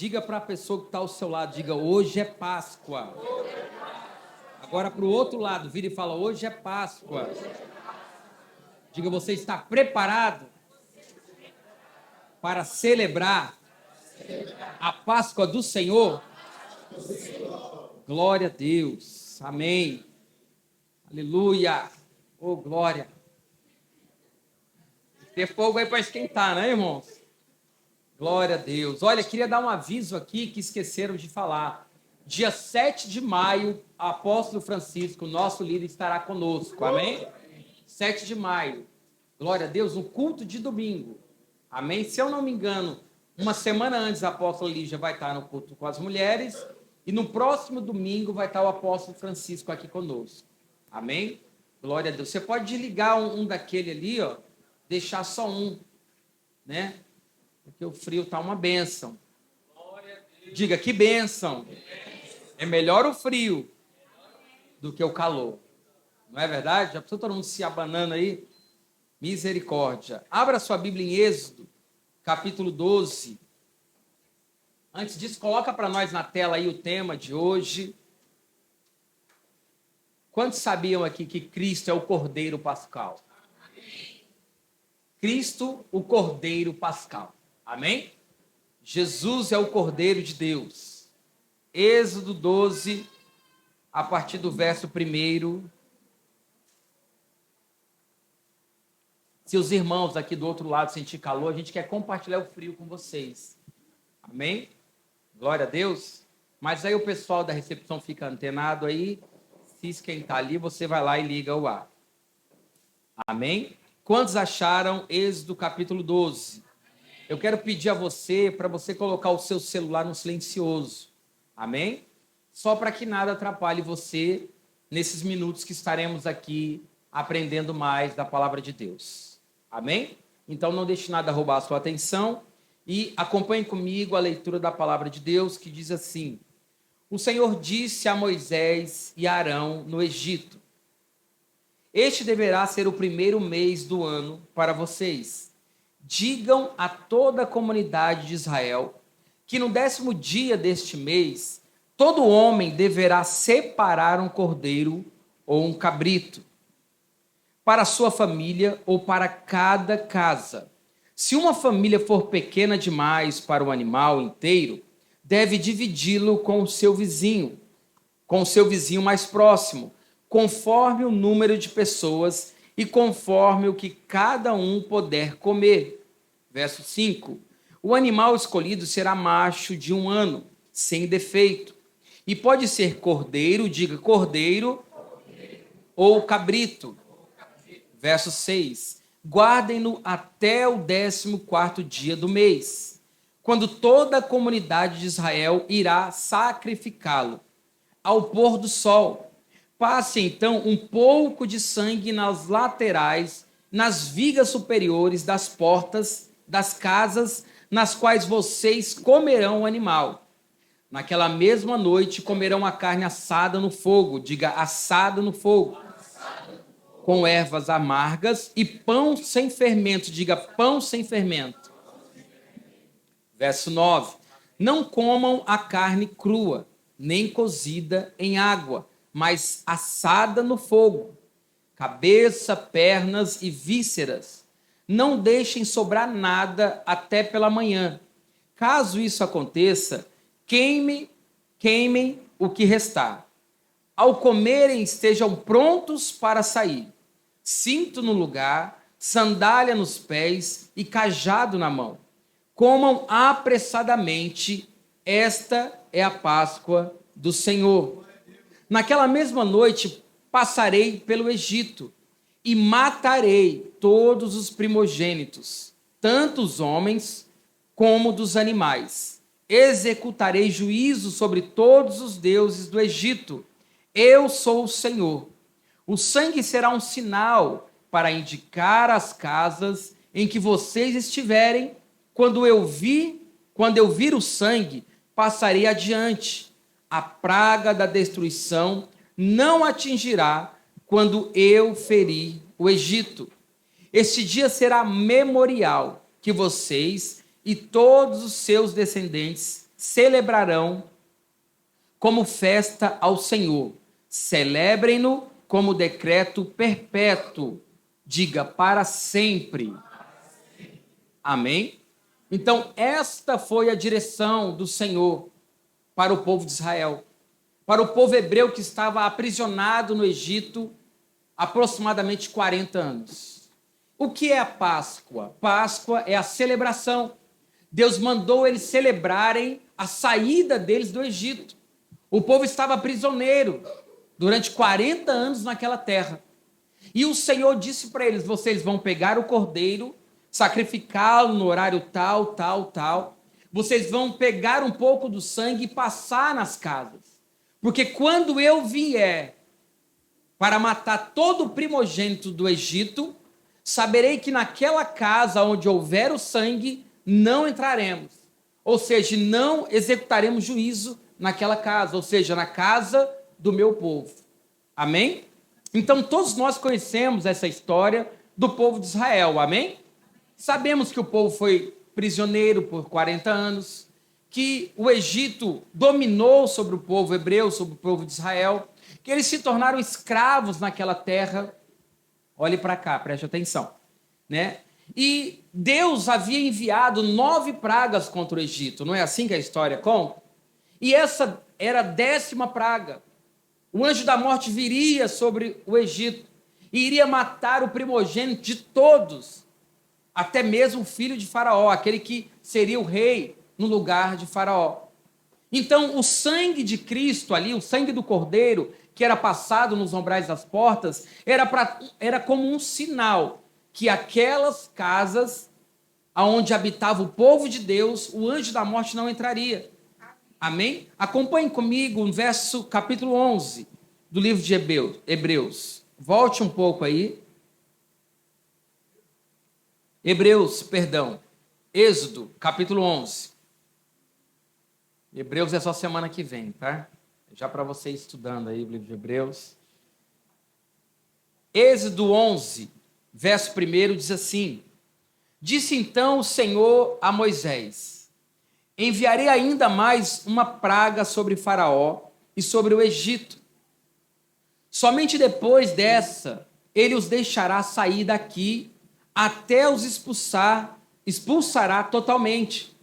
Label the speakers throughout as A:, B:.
A: Diga para a pessoa que está ao seu lado, diga, hoje é Páscoa. Agora para o outro lado, vira e fala, hoje é Páscoa. Diga, você está preparado para celebrar a Páscoa do Senhor? Glória a Deus. Amém. Aleluia. Oh, glória. Tem fogo aí para esquentar, né, irmãos? Glória a Deus. Olha, queria dar um aviso aqui que esqueceram de falar. Dia 7 de maio, o apóstolo Francisco, nosso líder, estará conosco. Amém? 7 de maio. Glória a Deus, no culto de domingo. Amém? Se eu não me engano, uma semana antes a apóstola Lígia vai estar no culto com as mulheres e no próximo domingo vai estar o apóstolo Francisco aqui conosco. Amém? Glória a Deus. Você pode desligar um daquele ali, ó, deixar só um, né? Porque o frio tá uma bênção. Diga, que bênção. É melhor o frio do que o calor. Não é verdade? Já pensou todo mundo se abanando aí? Misericórdia. Abra sua Bíblia em Êxodo, capítulo 12. Antes disso, coloca para nós na tela aí o tema de hoje. Quantos sabiam aqui que Cristo é o Cordeiro Pascal? Cristo, o Cordeiro Pascal. Amém? Jesus é o Cordeiro de Deus. Êxodo 12, a partir do verso 1. Se os irmãos aqui do outro lado sentir calor, a gente quer compartilhar o frio com vocês. Amém? Glória a Deus. Mas aí o pessoal da recepção fica antenado aí. Se esquentar ali, você vai lá e liga o ar. Amém? Quantos acharam Êxodo capítulo 12? Eu quero pedir a você, para você colocar o seu celular no silencioso. Amém? Só para que nada atrapalhe você nesses minutos que estaremos aqui aprendendo mais da palavra de Deus. Amém? Então não deixe nada roubar a sua atenção e acompanhe comigo a leitura da palavra de Deus que diz assim: O Senhor disse a Moisés e a Arão no Egito: Este deverá ser o primeiro mês do ano para vocês. Digam a toda a comunidade de Israel que no 10º dia deste mês, todo homem deverá separar um cordeiro ou um cabrito para a sua família ou para cada casa. Se uma família for pequena demais para o animal inteiro, deve dividi-lo com o seu vizinho mais próximo, conforme o número de pessoas e conforme o que cada um puder comer. Verso 5. O animal escolhido será macho de 1 ano, sem defeito. E pode ser cordeiro, diga cordeiro, ou cabrito. Verso 6. Guardem-no até o 14º dia do mês, quando toda a comunidade de Israel irá sacrificá-lo. Ao pôr do sol, passe então um pouco de sangue nas laterais, nas vigas superiores das portas das casas nas quais vocês comerão o animal. Naquela mesma noite comerão a carne assada no fogo, diga assada no fogo, com ervas amargas e pão sem fermento, diga pão sem fermento. Verso 9. Não comam a carne crua, nem cozida em água, mas assada no fogo, cabeça, pernas e vísceras. Não deixem sobrar nada até pela manhã. Caso isso aconteça, queimem o que restar. Ao comerem, estejam prontos para sair. Cinto no lugar, sandália nos pés e cajado na mão. Comam apressadamente. Esta é a Páscoa do Senhor. Naquela mesma noite passarei pelo Egito e matarei todos os primogênitos, tanto os homens como dos animais. Executarei juízo sobre todos os deuses do Egito. Eu sou o Senhor. O sangue será um sinal para indicar as casas em que vocês estiverem. Quando eu vir o sangue, passarei adiante. A praga da destruição não atingirá quando eu ferir o Egito. Este dia será memorial que vocês e todos os seus descendentes celebrarão como festa ao Senhor. Celebrem-no como decreto perpétuo. Diga, para sempre. Amém? Então, esta foi a direção do Senhor para o povo de Israel. Para o povo hebreu que estava aprisionado no Egito há aproximadamente 40 anos. O que é a Páscoa? Páscoa é a celebração. Deus mandou eles celebrarem a saída deles do Egito. O povo estava prisioneiro durante 40 anos naquela terra. E o Senhor disse para eles, vocês vão pegar o cordeiro, sacrificá-lo no horário tal, tal, tal. Vocês vão pegar um pouco do sangue e passar nas casas. Porque quando eu vier para matar todo o primogênito do Egito, saberei que naquela casa onde houver o sangue, não entraremos. Ou seja, não executaremos juízo naquela casa, ou seja, na casa do meu povo. Amém? Então, todos nós conhecemos essa história do povo de Israel, amém? Sabemos que o povo foi prisioneiro por 40 anos, que o Egito dominou sobre o povo hebreu, sobre o povo de Israel, que eles se tornaram escravos naquela terra. Olhe para cá, preste atenção, né? E Deus havia enviado 9 pragas contra o Egito, não é assim que a história conta? E essa era a 10ª praga. O anjo da morte viria sobre o Egito e iria matar o primogênito de todos, até mesmo o filho de Faraó, aquele que seria o rei no lugar de Faraó. Então, o sangue de Cristo ali, o sangue do Cordeiro, que era passado nos umbrais das portas, era como um sinal que aquelas casas onde habitava o povo de Deus, o anjo da morte não entraria. Amém? Acompanhe comigo no capítulo 11 do livro de Hebreus. Volte um pouco aí. Êxodo, capítulo 11. Hebreus é só semana que vem, tá? Já para você estudando aí o livro de Hebreus. Êxodo 11, verso 1 diz assim: Disse então o Senhor a Moisés: Enviarei ainda mais uma praga sobre Faraó e sobre o Egito. Somente depois dessa, ele os deixará sair daqui até os expulsará totalmente.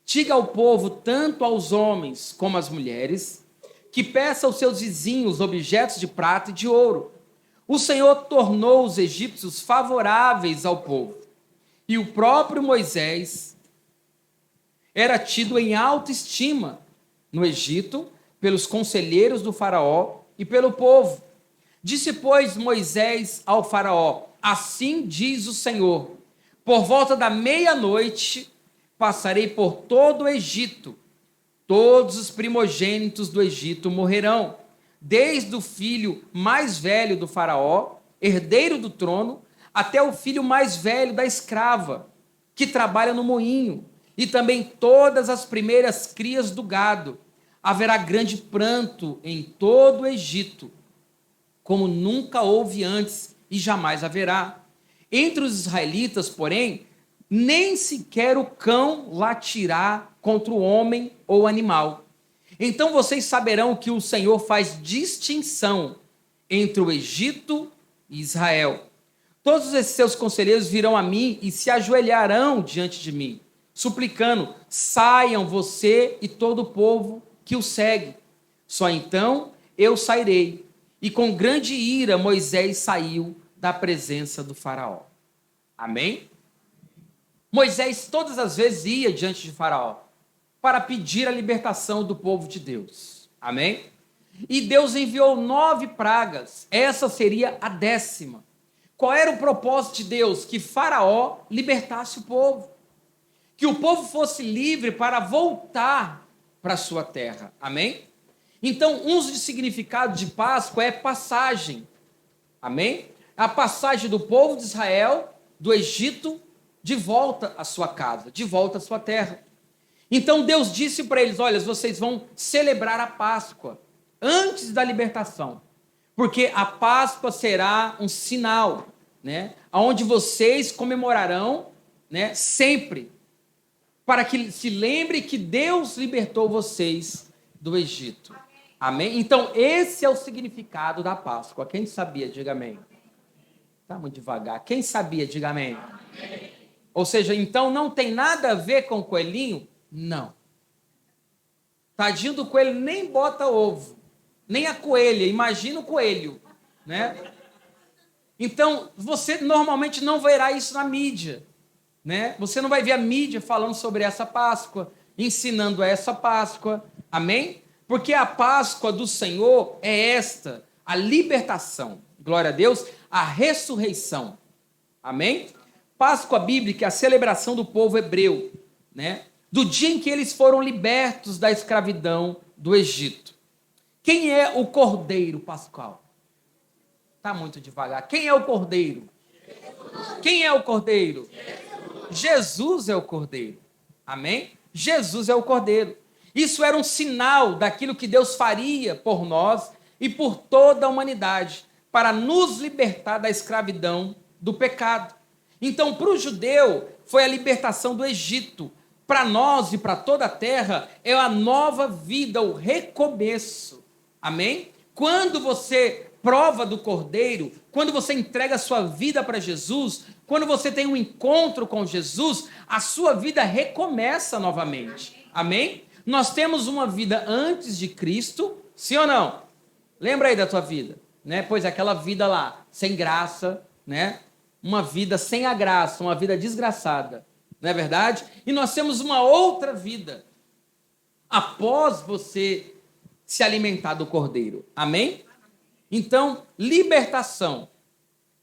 A: Diga ao povo, tanto aos homens como às mulheres, que peça aos seus vizinhos objetos de prata e de ouro. O Senhor tornou os egípcios favoráveis ao povo. E o próprio Moisés era tido em alta estima no Egito pelos conselheiros do Faraó e pelo povo. Disse, pois, Moisés ao Faraó: Assim diz o Senhor, por volta da meia-noite passarei por todo o Egito. Todos os primogênitos do Egito morrerão, desde o filho mais velho do Faraó, herdeiro do trono, até o filho mais velho da escrava, que trabalha no moinho, e também todas as primeiras crias do gado. Haverá grande pranto em todo o Egito, como nunca houve antes e jamais haverá. Entre os israelitas, porém, nem sequer o cão latirá contra o homem ou animal. Então vocês saberão que o Senhor faz distinção entre o Egito e Israel. Todos esses seus conselheiros virão a mim e se ajoelharão diante de mim, suplicando: saiam você e todo o povo que o segue. Só então eu sairei. E com grande ira Moisés saiu da presença do Faraó. Amém? Moisés todas as vezes ia diante de Faraó para pedir a libertação do povo de Deus. Amém? E Deus enviou 9 pragas. Essa seria a 10ª. Qual era o propósito de Deus? Que Faraó libertasse o povo. Que o povo fosse livre para voltar para a sua terra. Amém? Então, um dos significados de Páscoa é passagem. Amém? A passagem do povo de Israel, do Egito, de volta à sua casa, de volta à sua terra. Então Deus disse para eles: olha, vocês vão celebrar a Páscoa antes da libertação, porque a Páscoa será um sinal, né, onde vocês comemorarão, né, sempre para que se lembre que Deus libertou vocês do Egito. Amém? Então, esse é o significado da Páscoa. Quem sabia, diga amém. Está muito devagar. Quem sabia, diga amém. Amém. Ou seja, então não tem nada a ver com o coelhinho? Não. Tadinho do coelho nem bota ovo, nem a coelha, imagina o coelho, né? Então, você normalmente não verá isso na mídia, né? Você não vai ver a mídia falando sobre essa Páscoa, ensinando essa Páscoa, amém? Porque a Páscoa do Senhor é esta, a libertação, glória a Deus, a ressurreição, amém? Páscoa bíblica é a celebração do povo hebreu, né? Do dia em que eles foram libertos da escravidão do Egito. Quem é o Cordeiro Pascal? Está muito devagar. Quem é o Cordeiro? Jesus. Quem é o Cordeiro? Jesus. Jesus é o Cordeiro. Amém? Jesus é o Cordeiro. Isso era um sinal daquilo que Deus faria por nós e por toda a humanidade, para nos libertar da escravidão do pecado. Então, para o judeu, foi a libertação do Egito. Para nós e para toda a terra, é a nova vida, o recomeço. Amém? Quando você prova do Cordeiro, quando você entrega a sua vida para Jesus, quando você tem um encontro com Jesus, a sua vida recomeça novamente. Amém? Nós temos uma vida antes de Cristo, sim ou não? Lembra aí da tua vida, né? Pois aquela vida lá, sem graça, né? Uma vida sem a graça, uma vida desgraçada. Não é verdade? E nós temos uma outra vida após você se alimentar do Cordeiro. Amém? Então, libertação.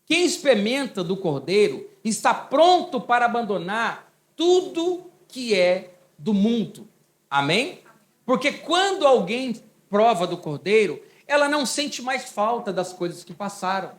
A: Quem experimenta do Cordeiro está pronto para abandonar tudo que é do mundo. Amém? Porque quando alguém prova do Cordeiro, ela não sente mais falta das coisas que passaram.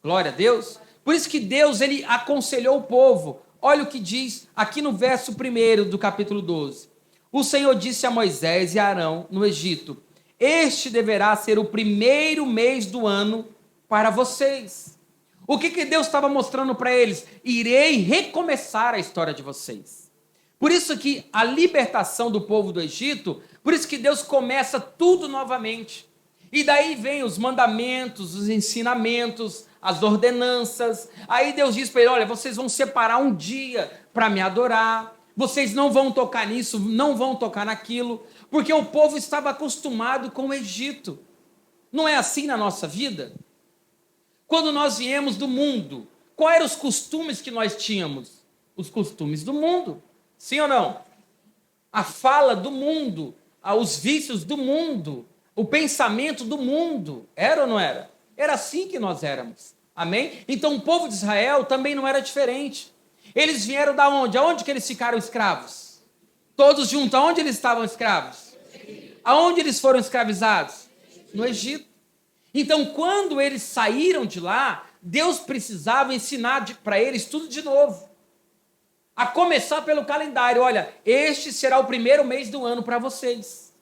A: Glória a Deus. Por isso que Deus, ele aconselhou o povo. Olha o que diz aqui no verso 1 do capítulo 12. O Senhor disse a Moisés e a Arão no Egito: este deverá ser o primeiro mês do ano para vocês. O que Deus estava mostrando para eles? Irei recomeçar a história de vocês. Por isso que a libertação do povo do Egito, por isso que Deus começa tudo novamente. E daí vem os mandamentos, os ensinamentos, as ordenanças. Aí Deus diz para ele: olha, vocês vão separar um dia para me adorar. Vocês não vão tocar nisso, não vão tocar naquilo. Porque o povo estava acostumado com o Egito. Não é assim na nossa vida? Quando nós viemos do mundo, quais eram os costumes que nós tínhamos? Os costumes do mundo. Sim ou não? A fala do mundo, os vícios do mundo, o pensamento do mundo. Era ou não era? Era assim que nós éramos. Amém? Então o povo de Israel também não era diferente. Eles vieram da onde? Aonde que eles ficaram escravos? Todos juntos, aonde eles estavam escravos? Aonde eles foram escravizados? No Egito. Então, quando eles saíram de lá, Deus precisava ensinar para eles tudo de novo. A começar pelo calendário. Olha, este será o primeiro mês do ano para vocês.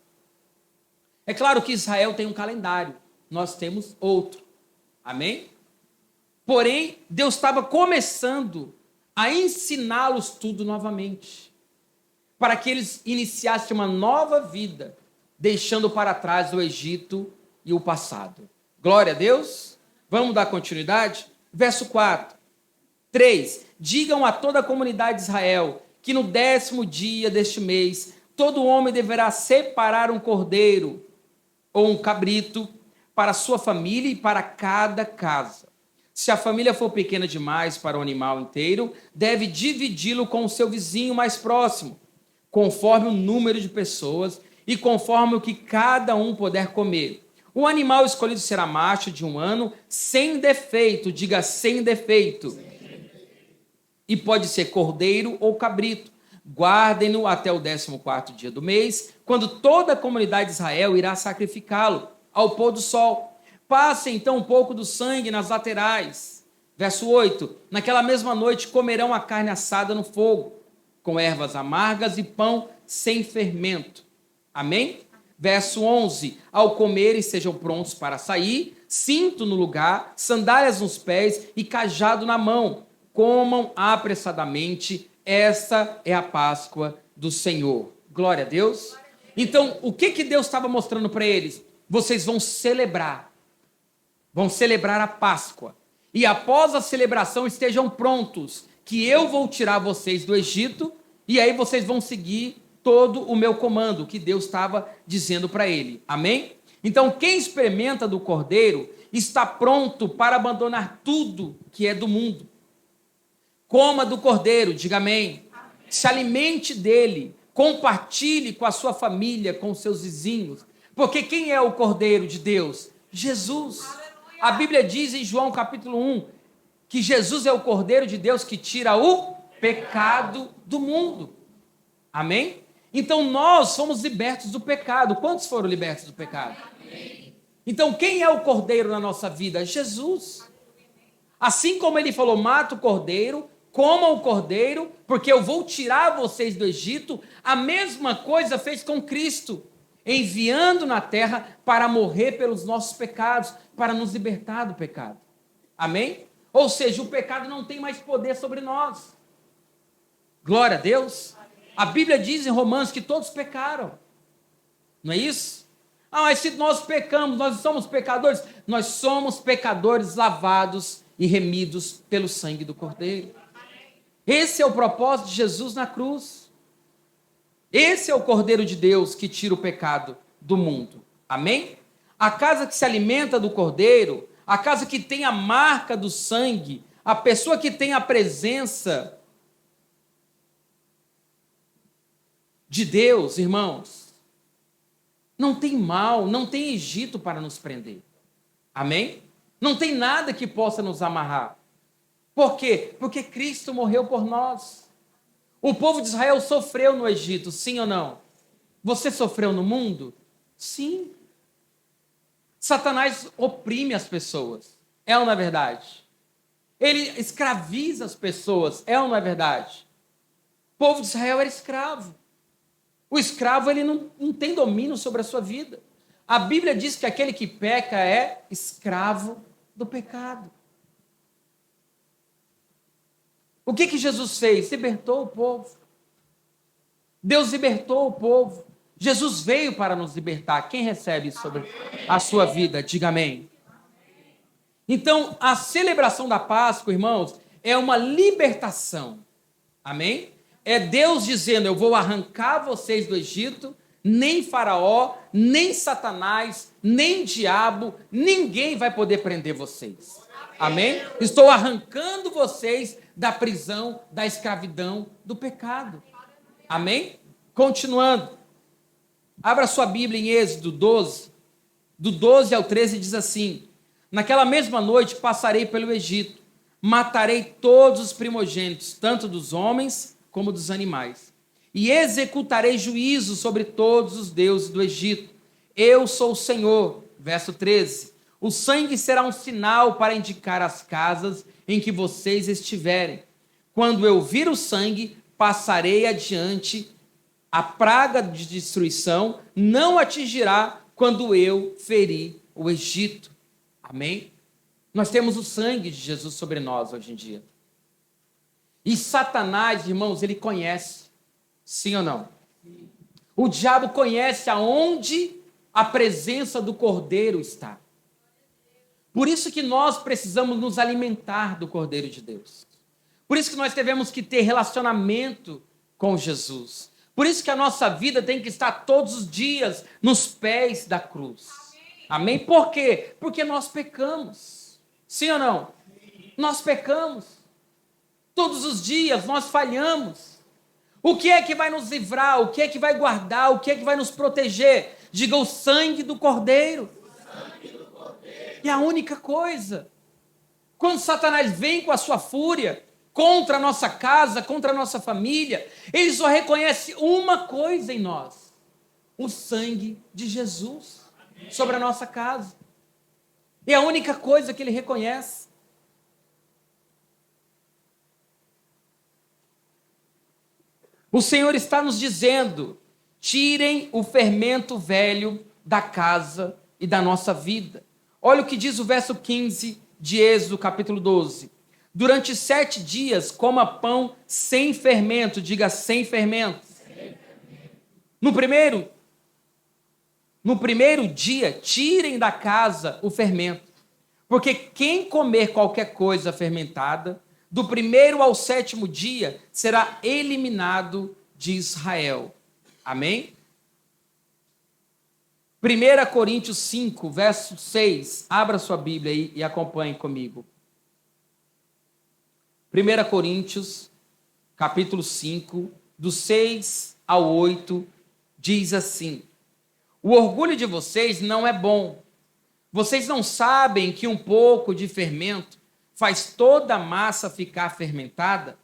A: É claro que Israel tem um calendário, nós temos outro. Amém? Porém, Deus estava começando a ensiná-los tudo novamente, para que eles iniciassem uma nova vida, deixando para trás o Egito e o passado. Glória a Deus. Vamos dar continuidade? Verso 4. 3. Digam a toda a comunidade de Israel que no 10º dia deste mês, todo homem deverá separar um cordeiro ou um cabrito para a sua família e para cada casa. Se a família for pequena demais para o animal inteiro, deve dividi-lo com o seu vizinho mais próximo, conforme o número de pessoas e conforme o que cada um puder comer. O animal escolhido será macho de 1 ano, sem defeito, diga sem defeito. E pode ser cordeiro ou cabrito. Guardem-no até o 14º dia do mês, quando toda a comunidade de Israel irá sacrificá-lo ao pôr do sol. Passem então um pouco do sangue nas laterais. Verso 8. Naquela mesma noite comerão a carne assada no fogo, com ervas amargas e pão sem fermento. Amém? Verso 11. Ao comerem sejam prontos para sair, cinto no lugar, sandálias nos pés e cajado na mão. Comam apressadamente, essa é a Páscoa do Senhor. Glória a Deus. Então, o que Deus estava mostrando para eles? Vocês vão celebrar a Páscoa. E após a celebração estejam prontos, que eu vou tirar vocês do Egito, e aí vocês vão seguir todo o meu comando, que Deus estava dizendo para ele. Amém? Então, quem experimenta do Cordeiro está pronto para abandonar tudo que é do mundo. Coma do Cordeiro, diga amém. Se alimente dele, compartilhe com a sua família, com os seus vizinhos. Porque quem é o Cordeiro de Deus? Jesus. A Bíblia diz em João capítulo 1, que Jesus é o Cordeiro de Deus que tira o pecado do mundo. Amém? Então nós somos libertos do pecado. Quantos foram libertos do pecado? Amém. Então quem é o Cordeiro na nossa vida? Jesus. Assim como ele falou, mata o Cordeiro, coma o Cordeiro, porque eu vou tirar vocês do Egito, a mesma coisa fez com Cristo, enviando na terra para morrer pelos nossos pecados, para nos libertar do pecado. Amém? Ou seja, o pecado não tem mais poder sobre nós. Glória a Deus. A Bíblia diz em Romanos que todos pecaram. Não é isso? Ah, mas se nós pecamos, nós somos pecadores? Nós somos pecadores lavados e remidos pelo sangue do Cordeiro. Esse é o propósito de Jesus na cruz. Esse é o Cordeiro de Deus que tira o pecado do mundo. Amém? A casa que se alimenta do Cordeiro, a casa que tem a marca do sangue, a pessoa que tem a presença de Deus, irmãos, não tem mal, não tem Egito para nos prender. Amém? Não tem nada que possa nos amarrar. Por quê? Porque Cristo morreu por nós. O povo de Israel sofreu no Egito, sim ou não? Você sofreu no mundo? Sim. Satanás oprime as pessoas. É ou não é verdade? Ele escraviza as pessoas. É ou não é verdade? O povo de Israel era escravo. O escravo ele não tem domínio sobre a sua vida. A Bíblia diz que aquele que peca é escravo do pecado. O que Jesus fez? Libertou o povo. Deus libertou o povo. Jesus veio para nos libertar. Quem recebe isso sobre a sua vida? Diga amém. Então, a celebração da Páscoa, irmãos, é uma libertação. Amém? É Deus dizendo, eu vou arrancar vocês do Egito, nem Faraó, nem Satanás, nem diabo, ninguém vai poder prender vocês. Amém? Estou arrancando vocês da prisão, da escravidão, do pecado. Amém? Continuando. Abra sua Bíblia em Êxodo 12, do 12 ao 13 diz assim, naquela mesma noite passarei pelo Egito, matarei todos os primogênitos, tanto dos homens como dos animais, e executarei juízo sobre todos os deuses do Egito. Eu sou o Senhor. Verso 13. O sangue será um sinal para indicar as casas em que vocês estiverem. Quando eu vir o sangue, passarei adiante. A praga de destruição não atingirá quando eu ferir o Egito. Amém? Nós temos o sangue de Jesus sobre nós hoje em dia. E Satanás, irmãos, ele conhece. Sim ou não? Sim. O diabo conhece aonde a presença do Cordeiro está. Por isso que nós precisamos nos alimentar do Cordeiro de Deus. Por isso que nós devemos que ter relacionamento com Jesus. Por isso que a nossa vida tem que estar todos os dias nos pés da cruz. Amém? Por quê? Porque nós pecamos. Sim ou não? Sim. Nós pecamos. Todos os dias nós falhamos. O que é que vai nos livrar? O que é que vai guardar? O que é que vai nos proteger? Diga o sangue do Cordeiro. E a única coisa, quando Satanás vem com a sua fúria contra a nossa casa, contra a nossa família, ele só reconhece uma coisa em nós: o sangue de Jesus sobre a nossa casa. É a única coisa que ele reconhece. O Senhor está nos dizendo, tirem o fermento velho da casa e da nossa vida. Olha o que diz o verso 15 de Êxodo, capítulo 12. Durante 7 dias, coma pão sem fermento. Diga sem fermento. No primeiro dia, tirem da casa o fermento. Porque quem comer qualquer coisa fermentada, do 1º ao 7º dia, será eliminado de Israel. Amém? 1 Coríntios 5, verso 6. Abra sua Bíblia aí e acompanhe comigo. 1 Coríntios, capítulo 5, do 6 ao 8, diz assim: o orgulho de vocês não é bom. Vocês não sabem que um pouco de fermento faz toda a massa ficar fermentada?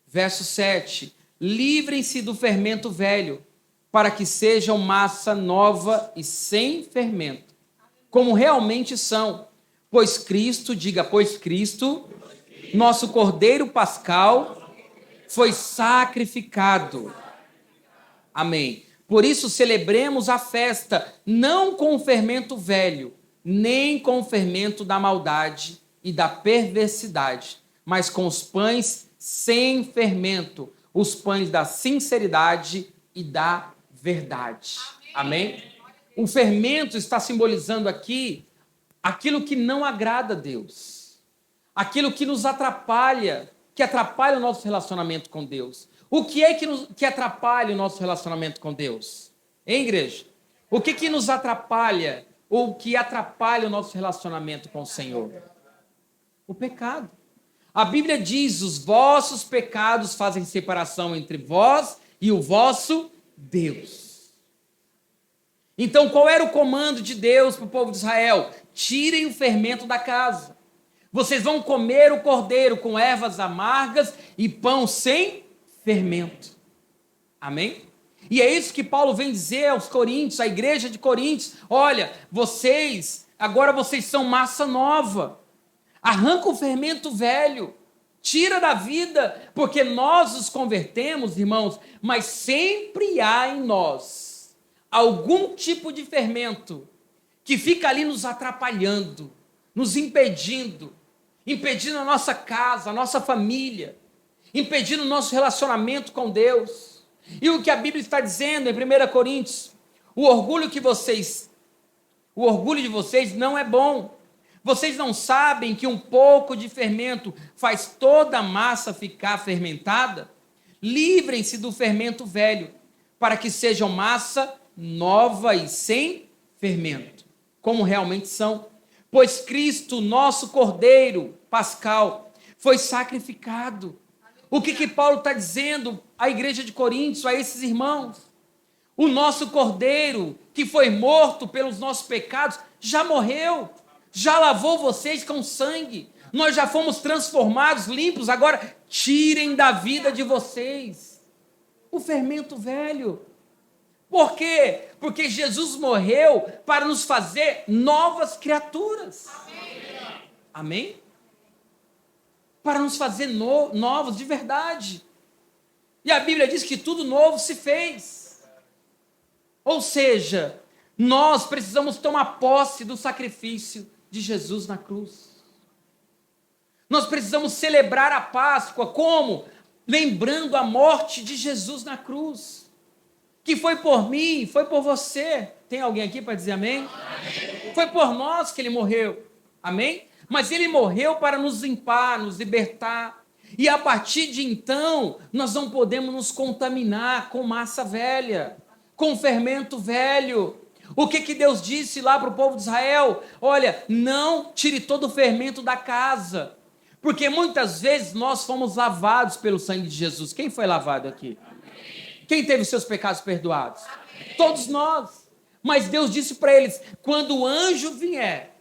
A: Verso 7. Livrem-se do fermento velho, para que sejam massa nova e sem fermento, como realmente são. Pois Cristo, nosso Cordeiro Pascal, foi sacrificado. Amém. Por isso celebremos a festa, não com o fermento velho, nem com o fermento da maldade e da perversidade, mas com os pães sem fermento, os pães da sinceridade e da verdade. Amém? O fermento está simbolizando aqui aquilo que não agrada a Deus, aquilo que nos atrapalha, que atrapalha o nosso relacionamento com Deus. O que é que atrapalha o nosso relacionamento com Deus? Hein, igreja? O que nos atrapalha, ou que atrapalha o nosso relacionamento com o Senhor? O pecado. A Bíblia diz: os vossos pecados fazem separação entre vós e o vosso Deus. Então, qual era o comando de Deus para o povo de Israel? Tirem o fermento da casa. Vocês vão comer o cordeiro com ervas amargas e pão sem fermento. Amém? E é isso que Paulo vem dizer aos coríntios, à igreja de Coríntios: olha, agora vocês são massa nova. Arranca o fermento velho, tira da vida, porque nós nos convertemos, irmãos, mas sempre há em nós algum tipo de fermento que fica ali nos atrapalhando, nos impedindo a nossa casa, a nossa família, impedindo o nosso relacionamento com Deus. E o que a Bíblia está dizendo em 1 Coríntios: o orgulho de vocês não é bom. Vocês não sabem que um pouco de fermento faz toda a massa ficar fermentada? Livrem-se do fermento velho, para que sejam massa nova e sem fermento, como realmente são. Pois Cristo, nosso Cordeiro Pascal, foi sacrificado. O que Paulo está dizendo à igreja de Coríntios, a esses irmãos? O nosso Cordeiro, que foi morto pelos nossos pecados, já morreu, já lavou vocês com sangue. Nós já fomos transformados, limpos. Agora, tirem da vida de vocês o fermento velho. Por quê? Porque Jesus morreu para nos fazer novas criaturas. Amém? Para nos fazer novos de verdade. E a Bíblia diz que tudo novo se fez. Ou seja, nós precisamos tomar posse do sacrifício de Jesus na cruz. Nós precisamos celebrar a Páscoa como? Lembrando a morte de Jesus na cruz. Que foi por mim, foi por você. Tem alguém aqui para dizer amém? Amém? Foi por nós que ele morreu. Amém? Mas ele morreu para nos limpar, nos libertar. E a partir de então, nós não podemos nos contaminar com massa velha, com fermento velho. O que Deus disse lá para o povo de Israel? Olha, não tire todo o fermento da casa. Porque muitas vezes nós fomos lavados pelo sangue de Jesus. Quem foi lavado aqui? Quem teve os seus pecados perdoados? Amém. Todos nós. Mas Deus disse para eles: quando o anjo vier,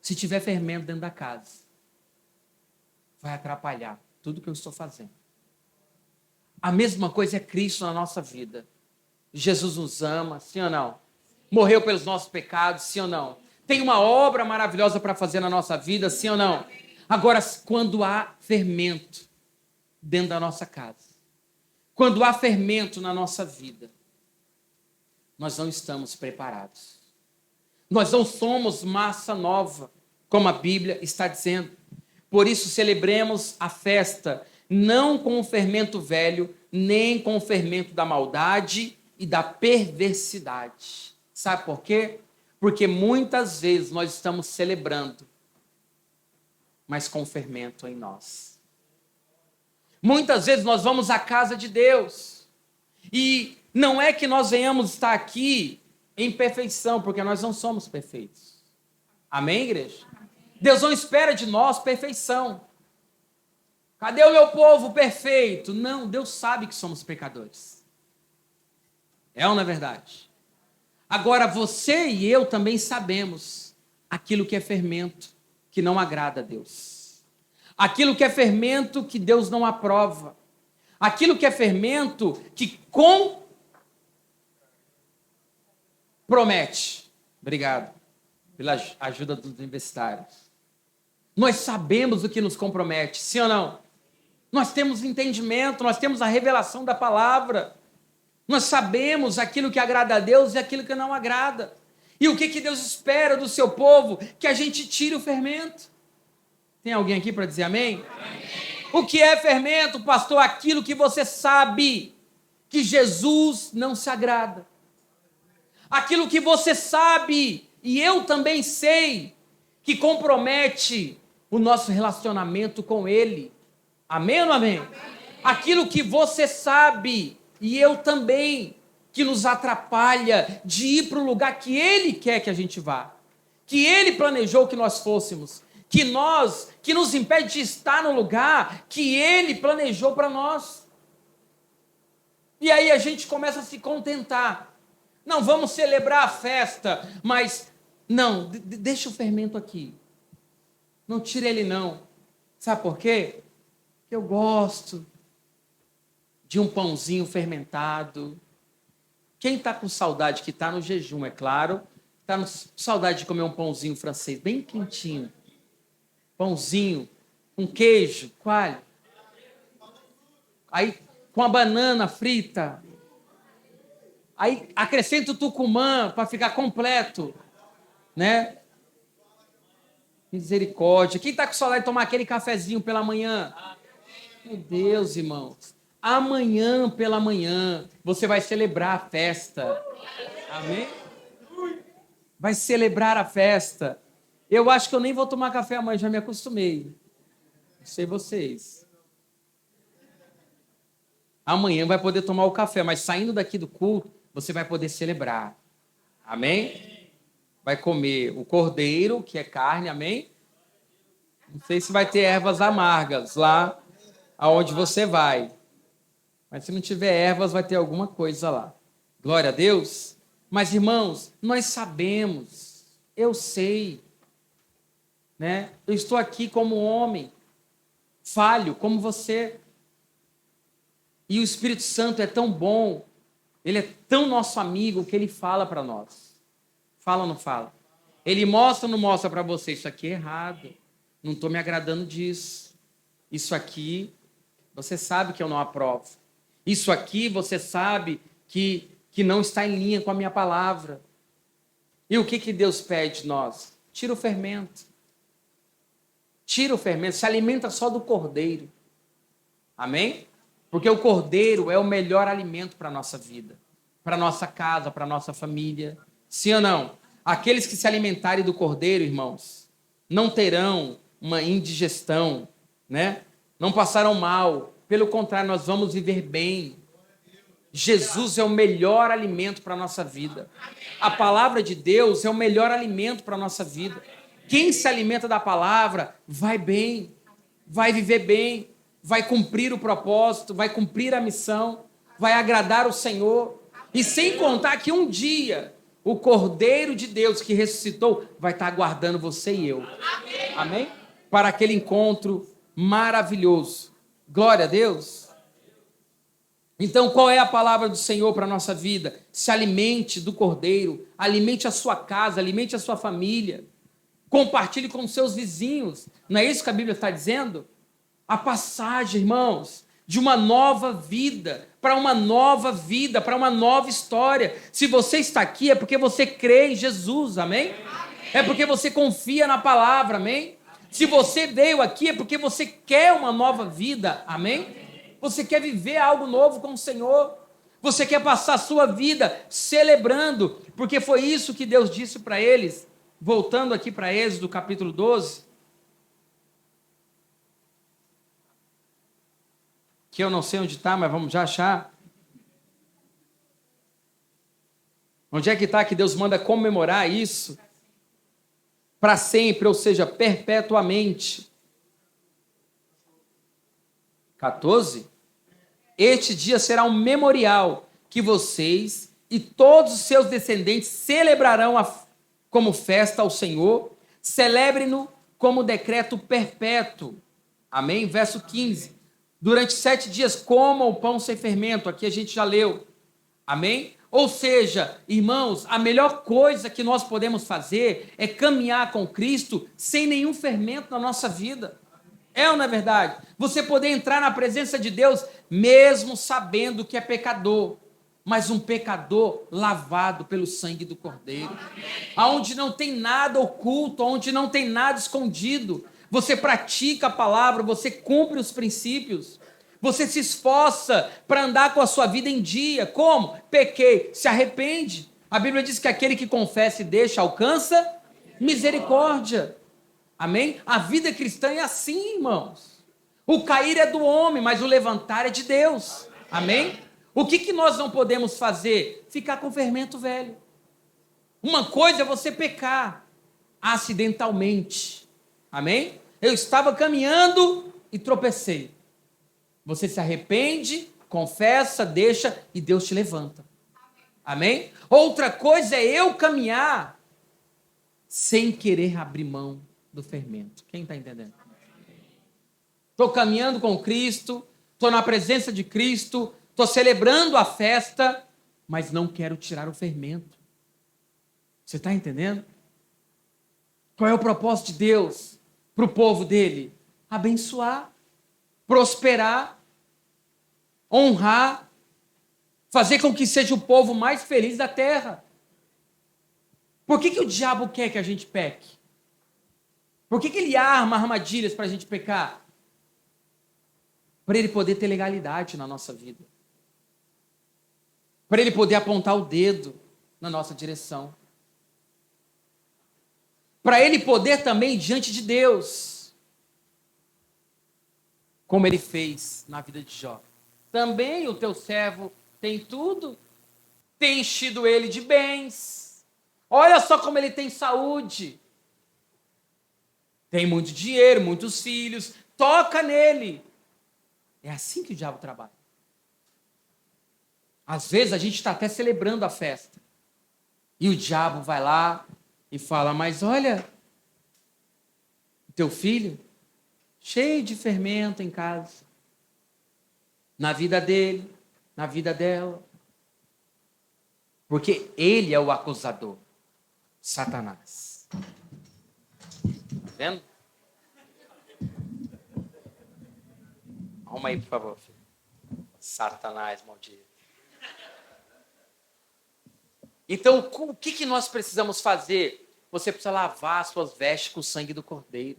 A: se tiver fermento dentro da casa, vai atrapalhar tudo que eu estou fazendo. A mesma coisa é Cristo na nossa vida. Jesus nos ama, sim ou não? Morreu pelos nossos pecados, sim ou não? Tem uma obra maravilhosa para fazer na nossa vida, sim ou não? Agora, quando há fermento dentro da nossa casa, quando há fermento na nossa vida, nós não estamos preparados. Nós não somos massa nova, como a Bíblia está dizendo. Por isso celebremos a festa, não com o fermento velho, nem com o fermento da maldade e da perversidade. Sabe por quê? Porque muitas vezes nós estamos celebrando, mas com fermento em nós. Muitas vezes nós vamos à casa de Deus e não é que nós venhamos estar aqui em perfeição, porque nós não somos perfeitos. Amém, igreja? Deus não espera de nós perfeição. Cadê o meu povo perfeito? Não, Deus sabe que somos pecadores. É ou não é verdade? Agora, você e eu também sabemos aquilo que é fermento, que não agrada a Deus. Aquilo que é fermento que Deus não aprova. Aquilo que é fermento que compromete. Obrigado pela ajuda dos universitários. Nós sabemos o que nos compromete, sim ou não? Nós temos entendimento, nós temos a revelação da palavra. Nós sabemos aquilo que agrada a Deus e aquilo que não agrada. E o que Deus espera do seu povo? Que a gente tire o fermento. Tem alguém aqui para dizer amém? Amém? O que é fermento, pastor? Aquilo que você sabe que Jesus não se agrada. Aquilo que você sabe, e eu também sei, que compromete o nosso relacionamento com Ele. Amém ou não amém? Amém? Aquilo que você sabe, e eu também, que nos atrapalha de ir para o lugar que Ele quer que a gente vá. Que Ele planejou que nós fôssemos. Que nos impede de estar no lugar que Ele planejou para nós. E aí a gente começa a se contentar. Não, vamos celebrar a festa, mas não, deixa o fermento aqui. Não tira ele não. Sabe por quê? Porque eu gosto de um pãozinho fermentado. Quem está com saudade, que está no jejum, é claro, está com saudade de comer um pãozinho francês, bem quentinho. Pãozinho, com queijo, coalho. Aí, com a banana frita. Aí, acrescenta o tucumã para ficar completo. Né? Misericórdia. Quem está com saudade de tomar aquele cafezinho pela manhã? Meu Deus, irmãos. Amanhã pela manhã você vai celebrar a festa. Amém? Vai celebrar a festa. Eu acho que eu nem vou tomar café amanhã, já me acostumei. Não sei vocês. Amanhã vai poder tomar o café, mas saindo daqui do culto, você vai poder celebrar. Amém? Vai comer o cordeiro, que é carne, amém? Não sei se vai ter ervas amargas lá aonde você vai. Mas se não tiver ervas, vai ter alguma coisa lá. Glória a Deus. Mas, irmãos, nós sabemos, eu sei, né? Eu estou aqui como homem, falho como você. E o Espírito Santo é tão bom, ele é tão nosso amigo que ele fala para nós. Fala ou não fala? Ele mostra ou não mostra para você? Isso aqui é errado. Não estou me agradando disso. Isso aqui, você sabe que eu não aprovo. Isso aqui, você sabe que não está em linha com a minha palavra. E o que Deus pede de nós? Tira o fermento. Tira o fermento. Se alimenta só do cordeiro. Amém? Porque o cordeiro é o melhor alimento para a nossa vida. Para a nossa casa, para a nossa família. Sim ou não? Aqueles que se alimentarem do cordeiro, irmãos, não terão uma indigestão, né? Não passarão mal. Pelo contrário, nós vamos viver bem. Jesus é o melhor alimento para a nossa vida. A palavra de Deus é o melhor alimento para a nossa vida. Quem se alimenta da palavra vai bem, vai viver bem, vai cumprir o propósito, vai cumprir a missão, vai agradar o Senhor. E sem contar que um dia o Cordeiro de Deus que ressuscitou vai estar aguardando você e eu. Amém? Para aquele encontro maravilhoso. Glória a Deus. Então, qual é a palavra do Senhor para a nossa vida? Se alimente do Cordeiro, alimente a sua casa, alimente a sua família, compartilhe com seus vizinhos. Não é isso que a Bíblia está dizendo? A passagem, irmãos, de uma nova vida, para uma nova vida, para uma nova história. Se você está aqui, é porque você crê em Jesus, amém? É porque você confia na palavra, amém? Se você veio aqui é porque você quer uma nova vida, amém? Você quer viver algo novo com o Senhor. Você quer passar a sua vida celebrando, porque foi isso que Deus disse para eles. Voltando aqui para Êxodo capítulo 12. Que eu não sei onde está, mas vamos já achar. Onde é que está que Deus manda comemorar isso? Para sempre, ou seja, perpetuamente. 14. Este dia será um memorial que vocês e todos os seus descendentes celebrarão como festa ao Senhor. Celebre-no como decreto perpétuo. Amém? Verso 15. Durante 7 dias comam o pão sem fermento. Aqui a gente já leu. Amém? Ou seja, irmãos, a melhor coisa que nós podemos fazer é caminhar com Cristo sem nenhum fermento na nossa vida. É ou não é verdade? Você poder entrar na presença de Deus mesmo sabendo que é pecador, mas um pecador lavado pelo sangue do Cordeiro. Aonde não tem nada oculto, onde não tem nada escondido. Você pratica a palavra, você cumpre os princípios. Você se esforça para andar com a sua vida em dia. Como? Pequei, se arrepende. A Bíblia diz que aquele que confessa e deixa alcança misericórdia. Amém? A vida cristã é assim, irmãos. O cair é do homem, mas o levantar é de Deus. Amém? O que nós não podemos fazer? Ficar com fermento velho. Uma coisa é você pecar acidentalmente. Amém? Eu estava caminhando e tropecei. Você se arrepende, confessa, deixa e Deus te levanta. Amém? Outra coisa é eu caminhar sem querer abrir mão do fermento. Quem está entendendo? Estou caminhando com Cristo, estou na presença de Cristo, estou celebrando a festa, mas não quero tirar o fermento. Você está entendendo? Qual é o propósito de Deus para o povo dele? Abençoar, prosperar, honrar, fazer com que seja o povo mais feliz da terra. Por que o diabo quer que a gente peque? Por que ele arma armadilhas para a gente pecar? Para ele poder ter legalidade na nossa vida. Para ele poder apontar o dedo na nossa direção. Para ele poder também ir diante de Deus. Como ele fez na vida de Jó. Também o teu servo tem tudo. Tem enchido ele de bens. Olha só como ele tem saúde. Tem muito dinheiro, muitos filhos. Toca nele. É assim que o diabo trabalha. Às vezes a gente está até celebrando a festa. E o diabo vai lá e fala, mas olha, teu filho, cheio de fermento em casa. Na vida dele, na vida dela. Porque ele é o acusador. Satanás. Tá vendo? Arruma aí, por favor, filho. Satanás, maldito. Então, o que nós precisamos fazer? Você precisa lavar as suas vestes com o sangue do Cordeiro.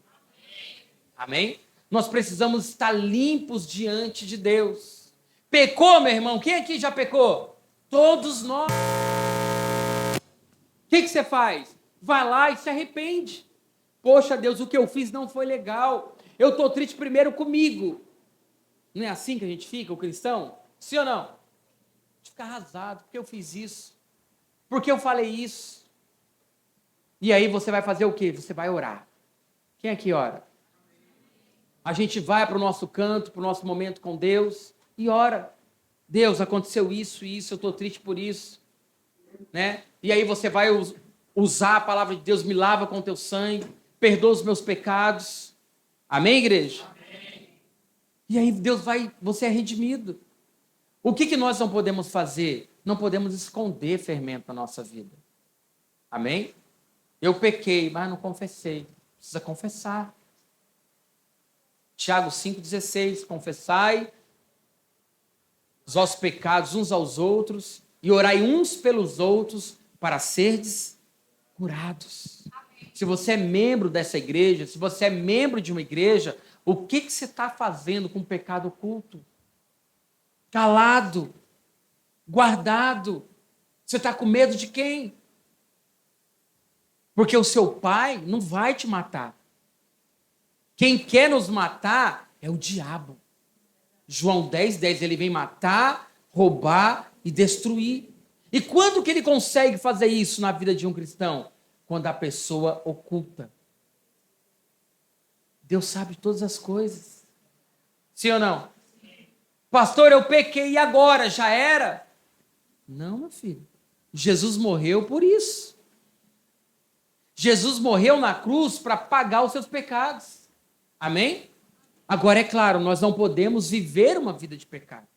A: Amém? Nós precisamos estar limpos diante de Deus. Pecou, meu irmão? Quem aqui já pecou? Todos nós. O que você faz? Vai lá e se arrepende. Poxa, Deus, o que eu fiz não foi legal. Eu estou triste primeiro comigo. Não é assim que a gente fica, o cristão? Sim ou não? A gente fica arrasado. Por que eu fiz isso? Por que eu falei isso? E aí você vai fazer o quê? Você vai orar. Quem aqui ora? A gente vai para o nosso canto, para o nosso momento com Deus e ora. Deus, aconteceu isso e isso, eu estou triste por isso. Né? E aí você vai usar a palavra de Deus, me lava com teu sangue, perdoa os meus pecados. Amém, igreja? Amém. E aí Deus vai, você é redimido. O que nós não podemos fazer? Não podemos esconder fermento na nossa vida. Amém? Eu pequei, mas não confessei. Precisa confessar. Tiago 5,16, confessai os vossos pecados uns aos outros e orai uns pelos outros para serdes curados. Amém. se você é membro dessa igreja, se você é membro de uma igreja, o que você está fazendo com o pecado oculto? Calado, guardado. Você está com medo de quem? Porque o seu pai não vai te matar. Quem quer nos matar é o diabo. João 10:10, ele vem matar, roubar e destruir. E quando que ele consegue fazer isso na vida de um cristão? Quando a pessoa oculta. Deus sabe todas as coisas. Sim ou não? Pastor, eu pequei e agora? Já era? Não, meu filho. Jesus morreu por isso. Jesus morreu na cruz para pagar os seus pecados. Amém? Agora, é claro, nós não podemos viver uma vida de pecado.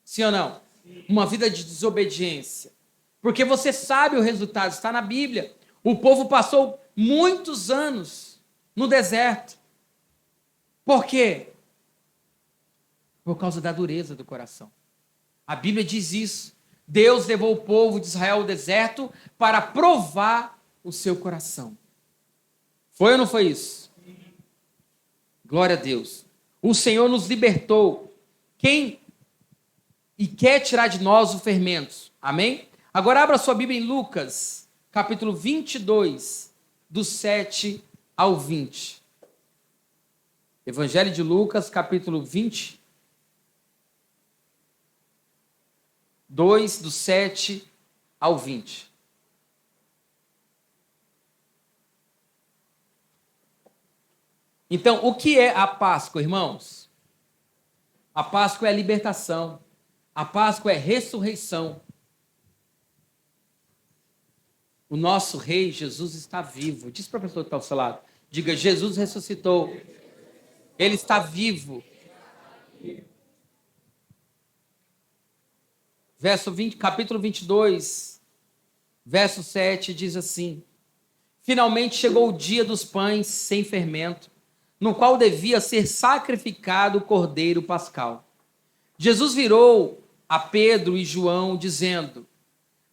A: Sim ou não? Uma vida de desobediência. Porque você sabe o resultado, está na Bíblia. O povo passou muitos anos no deserto. Por quê? Por causa da dureza do coração. A Bíblia diz isso. Deus levou o povo de Israel ao deserto para provar o seu coração. Foi ou não foi isso? Glória a Deus. O Senhor nos libertou. Quem e quer tirar de nós o fermento. Amém? Agora abra sua Bíblia em Lucas, capítulo 22, do 7 ao 20. Evangelho de Lucas, capítulo 22, do 7 ao 20. Então, o que é a Páscoa, irmãos? A Páscoa é a libertação. A Páscoa é a ressurreição. O nosso rei Jesus está vivo. Diz para a pessoa que está ao seu lado. Diga, Jesus ressuscitou. Ele está vivo. Capítulo 22, verso 7 diz assim: Finalmente chegou o dia dos pães sem fermento, no qual devia ser sacrificado o cordeiro pascal. Jesus virou a Pedro e João, dizendo: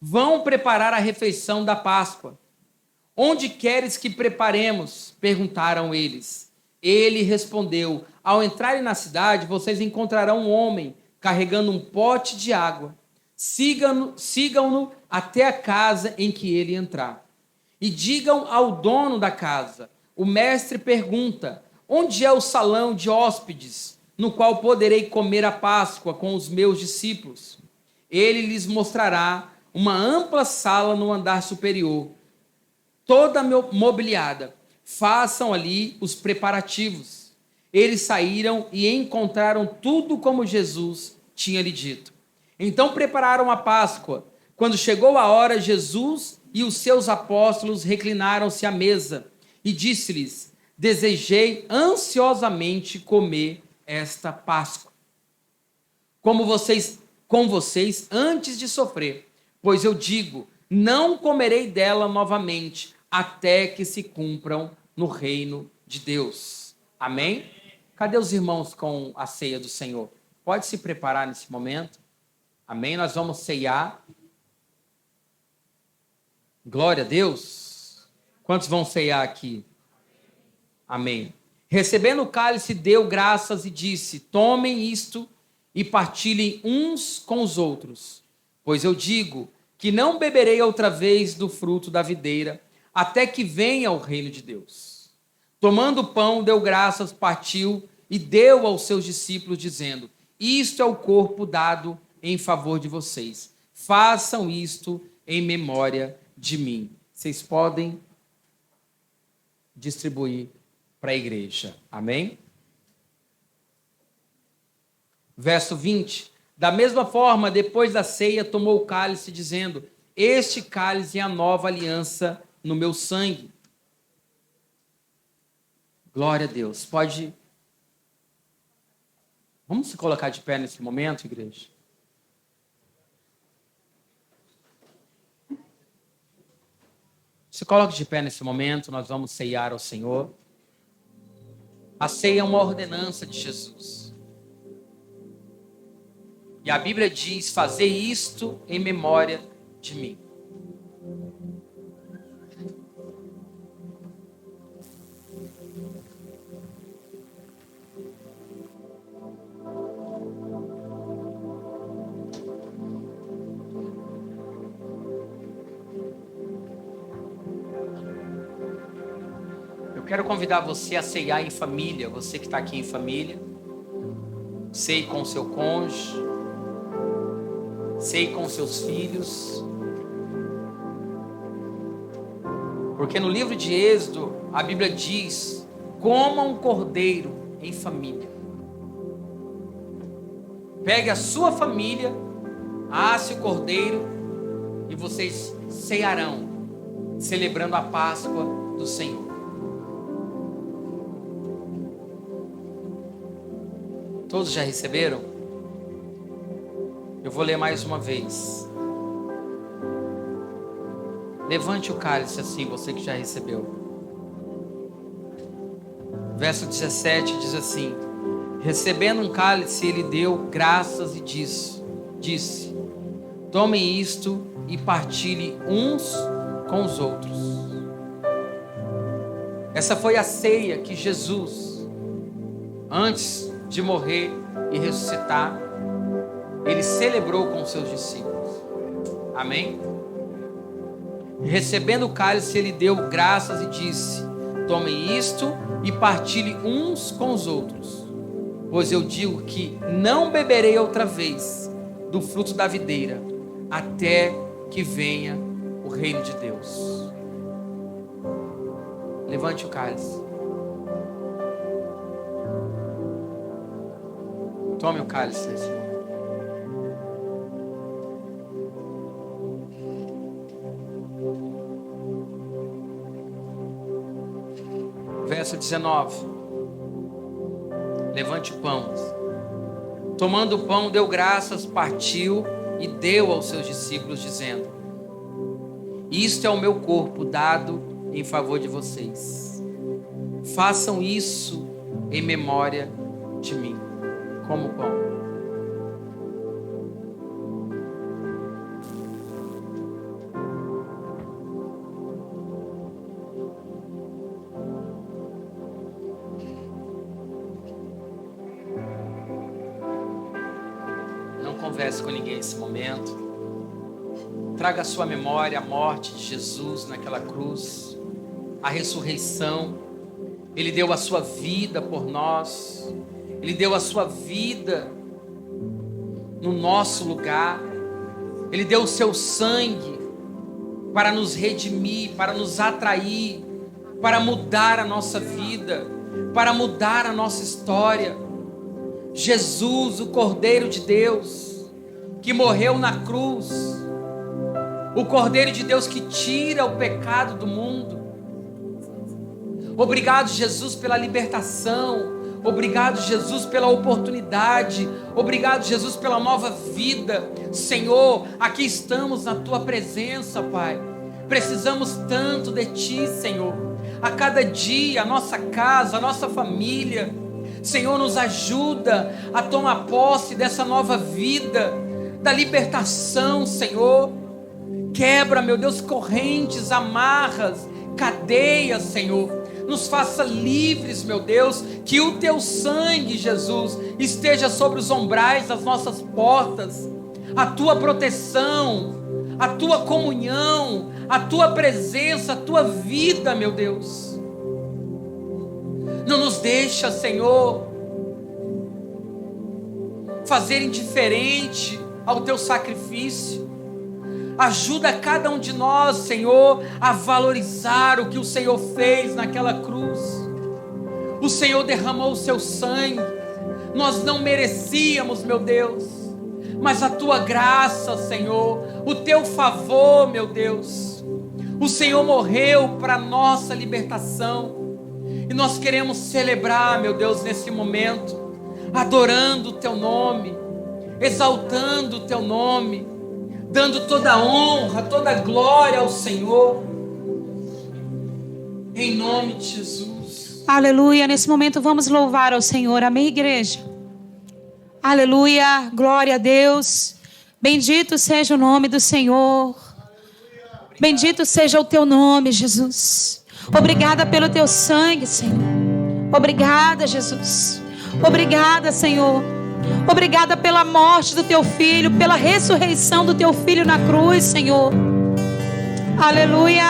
A: Vão preparar a refeição da Páscoa. Onde queres que preparemos? Perguntaram eles. Ele respondeu: Ao entrarem na cidade, vocês encontrarão um homem carregando um pote de água. Sigam-no até a casa em que ele entrar. E digam ao dono da casa: O mestre pergunta: Onde é o salão de hóspedes, no qual poderei comer a Páscoa com os meus discípulos? Ele lhes mostrará uma ampla sala no andar superior, toda mobiliada. Façam ali os preparativos. Eles saíram e encontraram tudo como Jesus tinha lhe dito. Então prepararam a Páscoa. Quando chegou a hora, Jesus e os seus apóstolos reclinaram-se à mesa e disse-lhes: Desejei ansiosamente comer esta Páscoa com vocês antes de sofrer, pois eu digo, não comerei dela novamente até que se cumpram no reino de Deus. Amém? Cadê os irmãos com a ceia do Senhor? Pode se preparar nesse momento. Amém? Nós vamos ceiar. Glória a Deus. Quantos vão ceiar aqui? Amém. Recebendo o cálice, deu graças e disse: Tomem isto e partilhem uns com os outros. Pois eu digo que não beberei outra vez do fruto da videira, até que venha o reino de Deus. Tomando o pão, deu graças, partiu e deu aos seus discípulos, dizendo: Isto é o corpo dado em favor de vocês. Façam isto em memória de mim. Vocês podem distribuir para a igreja. Amém? Verso 20. Da mesma forma, depois da ceia, tomou o cálice, dizendo: Este cálice é a nova aliança no meu sangue. Glória a Deus. Pode. Vamos se colocar de pé nesse momento, igreja? Se coloque de pé nesse momento, nós vamos ceiar ao Senhor. A ceia é uma ordenança de Jesus. E a Bíblia diz: Fazei isto em memória de mim. Quero convidar você a ceiar em família, você que está aqui em família. Ceie com o seu cônjuge, ceie com seus filhos. Porque no livro de Êxodo, a Bíblia diz: coma um cordeiro em família. Pegue a sua família, asse o cordeiro e vocês cearão, celebrando a Páscoa do Senhor. Todos já receberam? Eu vou ler mais uma vez. Levante o cálice assim, você que já recebeu. Verso 17 diz assim: recebendo um cálice, ele deu graças e disse: tomem isto e partilhem uns com os outros. Essa foi a ceia que Jesus, antes de morrer e ressuscitar, ele celebrou com os seus discípulos. Amém? Recebendo o cálice, ele deu graças e disse: tomem isto e partilhem uns com os outros, pois eu digo que não beberei outra vez do fruto da videira, até que venha o reino de Deus. Levante o cálice. Tome o cálice nesse momento. Verso 19. Levante o pão. Tomando o pão, deu graças, partiu e deu aos seus discípulos, dizendo: isto é o meu corpo dado em favor de vocês. Façam isso em memória de mim. Como o pão. Não converse com ninguém nesse momento. Traga à sua memória a morte de Jesus naquela cruz, a ressurreição. Ele deu a sua vida por nós. Ele deu a sua vida no nosso lugar. Ele deu o seu sangue para nos redimir, para nos atrair, para mudar a nossa vida, para mudar a nossa história. Jesus, o Cordeiro de Deus, que morreu na cruz, o Cordeiro de Deus que tira o pecado do mundo. Obrigado, Jesus, pela libertação. Obrigado, Jesus, pela oportunidade. Obrigado, Jesus, pela nova vida. Senhor, aqui estamos na Tua presença, Pai. Precisamos tanto de Ti, Senhor. A cada dia, a nossa casa, a nossa família, Senhor, nos ajuda a tomar posse dessa nova vida, da libertação, Senhor. Quebra, meu Deus, correntes, amarras, cadeias, Senhor. Nos faça livres, meu Deus, que o Teu sangue, Jesus, esteja sobre os umbrais das nossas portas, a Tua proteção, a Tua comunhão, a Tua presença, a Tua vida, meu Deus. Não nos deixa, Senhor, fazer indiferente ao Teu sacrifício. Ajuda cada um de nós, Senhor, a valorizar o que o Senhor fez naquela cruz. O Senhor derramou o Seu sangue. Nós não merecíamos, meu Deus, mas a Tua graça, Senhor, o Teu favor, meu Deus. O Senhor morreu para nossa libertação. E nós queremos celebrar, meu Deus, nesse momento, adorando o Teu nome, exaltando o Teu nome, dando toda a honra, toda a glória ao Senhor, em nome de Jesus.
B: Aleluia, nesse momento vamos louvar ao Senhor, amém, igreja? Aleluia, glória a Deus, bendito seja o nome do Senhor, bendito seja o Teu nome, Jesus. Obrigada pelo Teu sangue, Senhor. Obrigada, Jesus. Obrigada, Senhor. Obrigada pela morte do Teu Filho, pela ressurreição do Teu Filho na cruz, Senhor. Aleluia.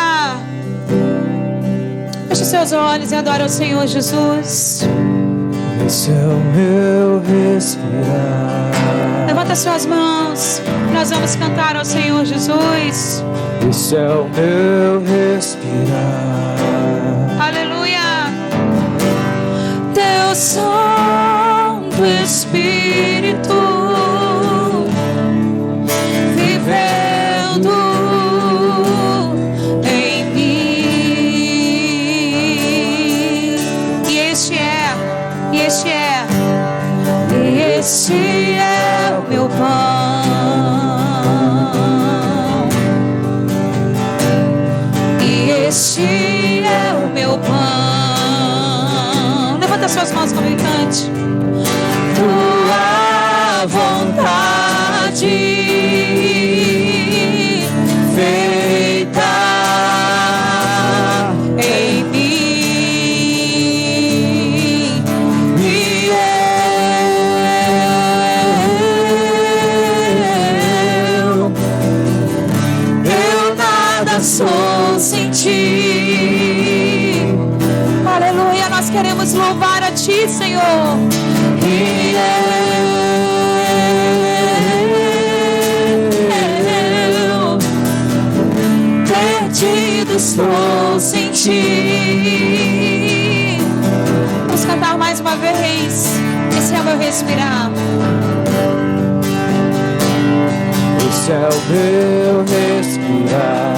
B: Feche seus olhos e adore ao Senhor Jesus.
C: Esse é o meu respirar.
B: Levanta suas mãos. Nós vamos cantar ao Senhor Jesus.
C: Esse é o meu respirar.
B: Aleluia. Teu Santo Espírito vivendo em mim. E este é o meu pão. E este é o meu pão. Levanta suas mãos como ele cante. Tua vontade feita em mim, e eu nada sou sem ti. Aleluia, nós queremos louvar a ti, Senhor. E eu perdido estou sem ti. Vamos cantar mais uma vez. Esse é o meu respirar.
C: Esse é o meu respirar.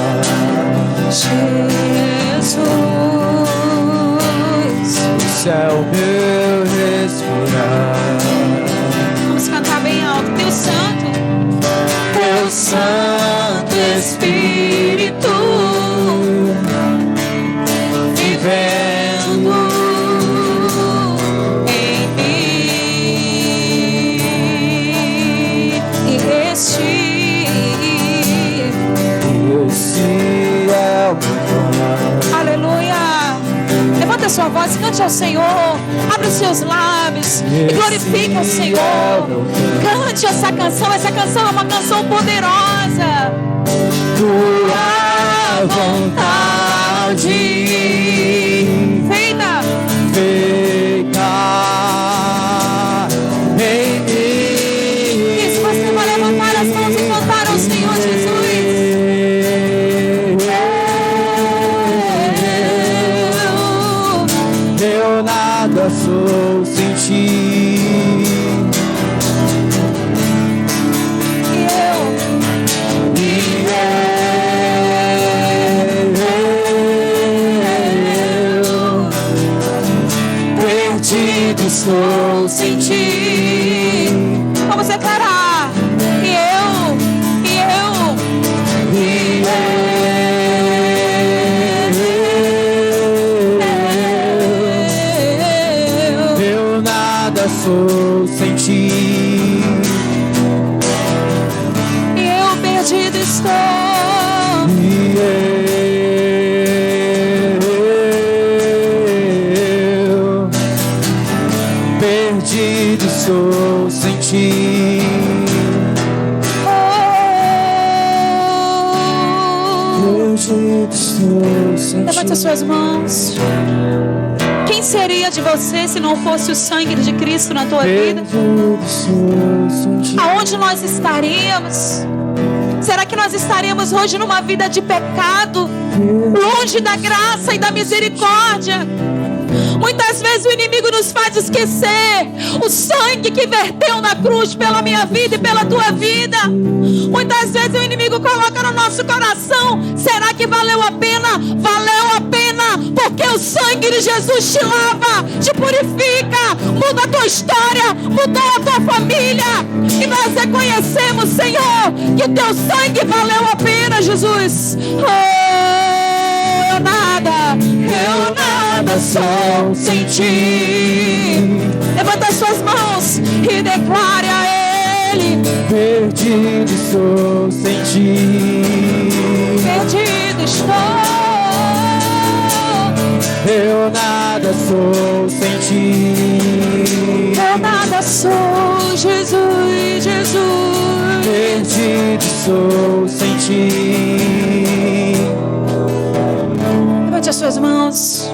B: Jesus.
C: Esse é o meu respirar.
B: Vamos cantar bem alto. Teu Santo Espírito vivendo em mim. E este
C: Esse é o meu pão.
B: aleluia. Levanta sua voz, cante ao Senhor. Abre os seus lábios e glorifique ao Senhor. Cante essa canção. Essa canção é uma canção poderosa.
C: Tua vontade
B: Feita
C: feita em mim.
B: e se você vai levantar as mãos e cantar ao Senhor Jesus.
C: Eu nada sou sem ti. Perdido estou sem ti.
B: Vamos declarar. E
C: Eu nada sou sem ti.
B: eu perdido estou.
C: Eu perdido sou sem ti. Perdido sou sem ti.
B: Levante as suas mãos. Quem seria de você se não fosse o sangue de Cristo na tua vida?
C: Perdido sou sem ti.
B: Aonde nós estaríamos? Será que nós estaríamos hoje numa vida de pecado, longe da graça e da misericórdia? Muitas vezes o inimigo nos faz esquecer o sangue que verteu na cruz pela minha vida e pela tua vida. Muitas vezes o inimigo coloca no nosso coração: será que valeu a pena? Valeu a pena, porque o sangue de Jesus te lava, te purifica, muda a tua história, mudou a tua família. E nós reconhecemos, Senhor, que o teu sangue valeu a pena, Jesus. Eu nada sou sem ti. Levanta suas mãos e declare a Ele:
C: Perdido sou sem ti.
B: perdido estou.
C: Eu nada sou sem ti.
B: Eu nada sou, Jesus, Jesus.
C: Perdido sou sem ti.
B: Levante as suas mãos.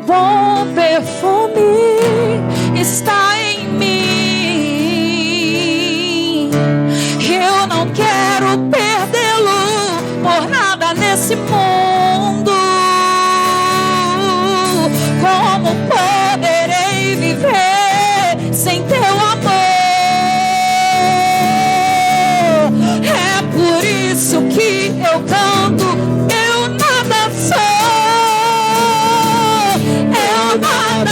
B: bom perfume está em mim. Eu não quero perdê-lo por nada nesse mundo. Como poderei viver sem teu amor? É por isso que eu canto. Eu nada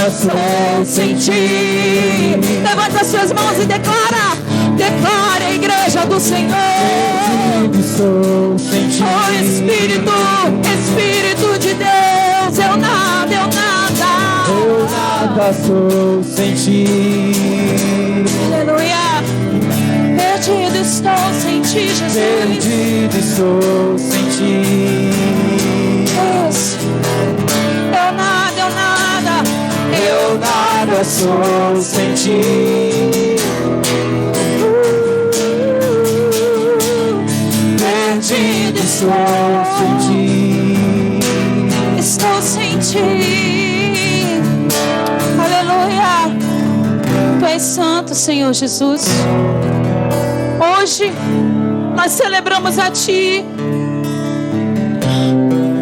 B: sou sem ti. Levanta as suas mãos e declara a igreja do Senhor.
C: Sou sem ti.
B: Oh Espírito de Deus, eu nada
C: sou sem ti.
B: Aleluia. Perdido estou sem ti, Jesus.
C: Perdido estou sem ti.
B: Deus,
C: eu nada sou sem ti. Perdido estou sem ti.
B: Estou sem ti. Aleluia. Tu és santo, Senhor Jesus. Hoje nós celebramos a ti.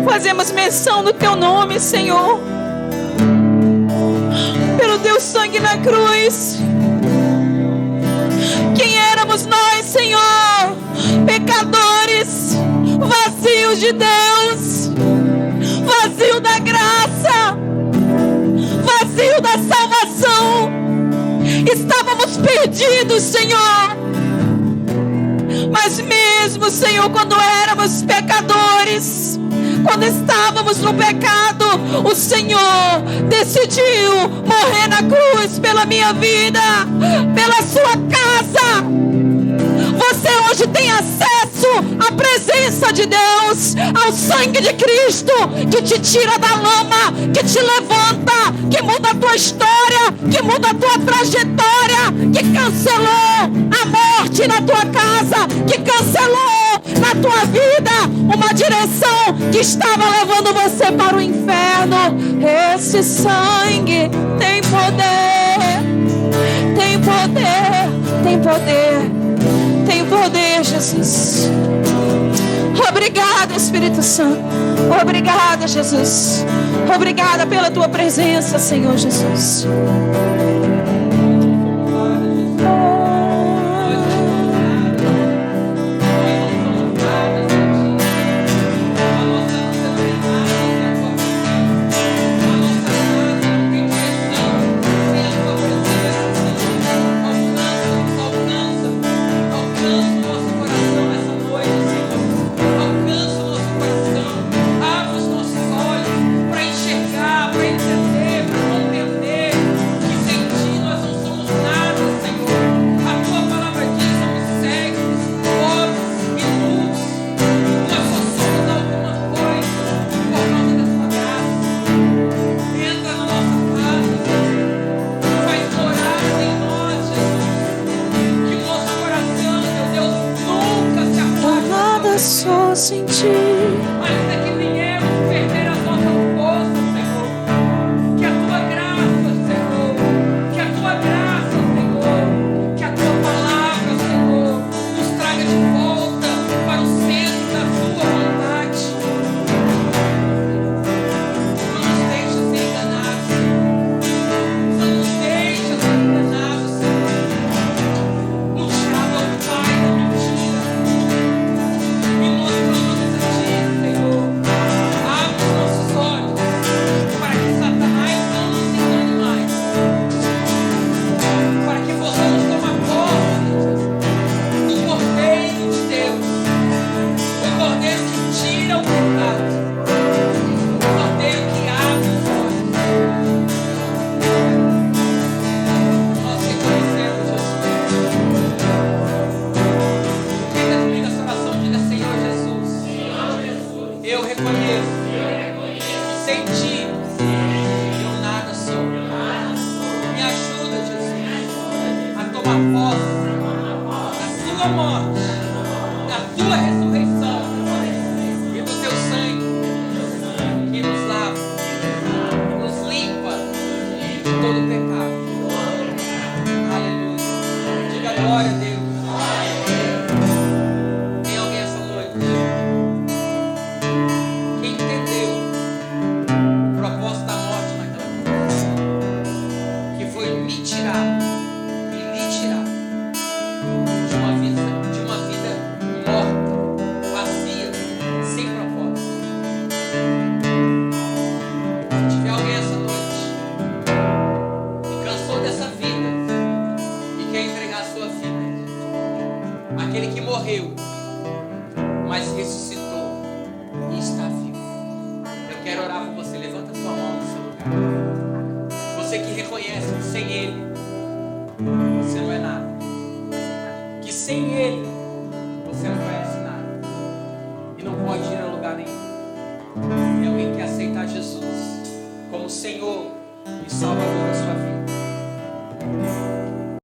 B: Fazemos menção do teu nome, Senhor. Pelo teu sangue na cruz. Quem éramos nós, Senhor? Pecadores, vazios de Deus, vazio da graça, vazio da salvação. Estávamos perdidos, Senhor. Mas mesmo, Senhor, quando éramos pecadores, quando estávamos no pecado, o Senhor decidiu morrer na cruz pela minha vida, pela sua casa. Você hoje tem acesso à presença de Deus, ao sangue de Cristo, que te tira da lama, que te levanta, que muda a tua história, que muda a tua trajetória, que cancelou a morte na tua casa, que cancelou na tua vida uma direção que estava levando você para o inferno. Esse sangue tem poder, tem poder, tem poder, tem poder, Jesus. Obrigada, Espírito Santo. Obrigada, Jesus. Obrigada pela tua presença, Senhor Jesus. Só sem ti.
A: Ainda que venhamos perder as nossas forças, Senhor, que a tua graça, Senhor, que a tua graça, Senhor, que a tua palavra, Senhor, nos traga de volta para o centro da tua vontade. Não nos deixe ser enganados, não nos deixe ser enganados, Senhor. Nos chama o Pai da mentira. E nós clamamos a ti, Senhor. Abre os nossos olhos para que Satanás não nos engane mais. Para que possamos tomar posse do Cordeiro de Deus. O Cordeiro que tira o pecado. O Cordeiro que abre os olhos. Nós reconhecemos, Jesus. Quem comigo essa oração, diga: Senhor Jesus, eu reconheço, sem ti eu nada sou. Me ajuda, Jesus, a tomar posse da sua morte, da tua ressurreição e do teu sangue que nos lava, nos limpa. sem Ele você não é nada. Que sem Ele você não conhece nada. E não pode ir a lugar nenhum. E alguém quer aceitar Jesus como Senhor e Salvador